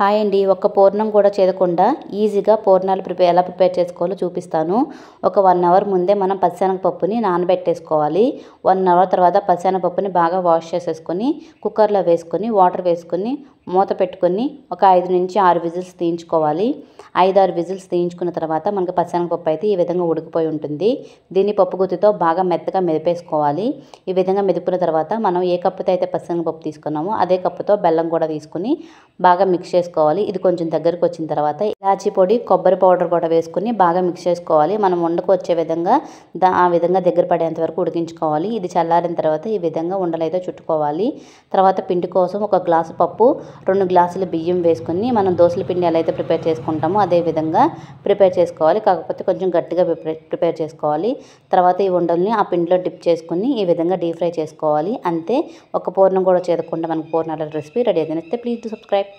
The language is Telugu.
హాయ్ అండి. ఒక్క పూర్ణం కూడా చేయకుండా ఈజీగా పూర్ణాలు ఎలా ప్రిపేర్ చేసుకోవాలో చూపిస్తాను. ఒక 1 అవర్ ముందే మనం పచ్చిశనగపప్పుని నానబెట్టేసుకోవాలి. 1 అవర్ తర్వాత పచ్చిశనగపప్పుని బాగా వాష్ చేసేసుకొని కుక్కర్లో వేసుకొని వాటర్ వేసుకొని మూత పెట్టుకొని ఒక 5-6 విజిల్స్ తీయించుకోవాలి. 5-6 విజిల్స్ తీయించుకున్న తర్వాత మనకు పచ్చిశనగపప్పు అయితే ఈ విధంగా ఉడికిపోయి ఉంటుంది. దీన్ని పప్పు గుత్తితో బాగా మెత్తగా మెదిపేసుకోవాలి. ఈ విధంగా మెదుపున తర్వాత మనం ఏ కప్పుతో అయితే పచ్చిశనగపప్పు తీసుకున్నామో అదే కప్పుతో బెల్లం కూడా తీసుకుని బాగా మిక్స్ చేసుకోవాలి. ఇది కొంచెం దగ్గరకు వచ్చిన తర్వాత ఇలాచీ పొడి, కొబ్బరి పౌడర్ కూడా వేసుకుని బాగా మిక్స్ చేసుకోవాలి. మనం వండకు వచ్చే విధంగా ఆ విధంగా దగ్గర పడేంత వరకు ఉడికించుకోవాలి. ఇది చల్లారిన తర్వాత ఈ విధంగా ఉండలైతే చుట్టుకోవాలి. తర్వాత పిండి కోసం ఒక గ్లాసు పప్పు, 2 గ్లాసుల బియ్యం వేసుకుని మనం దోసల పిండి ఎలా అయితే ప్రిపేర్ చేసుకుంటామో అదే విధంగా ప్రిపేర్ చేసుకోవాలి. కాకపోతే కొంచెం గట్టిగా ప్రిపేర్ చేసుకోవాలి. తర్వాత ఈ ఉండల్ని ఆ పిండిలో డిప్ చేసుకుని ఈ విధంగా డీప్ ఫ్రై చేసుకోవాలి. అంతే, ఒక పూర్ణం కూడా చేదకుండా మనకు పూర్ణాల రెసిపీ రెడీ అయింది. Please to subscribe.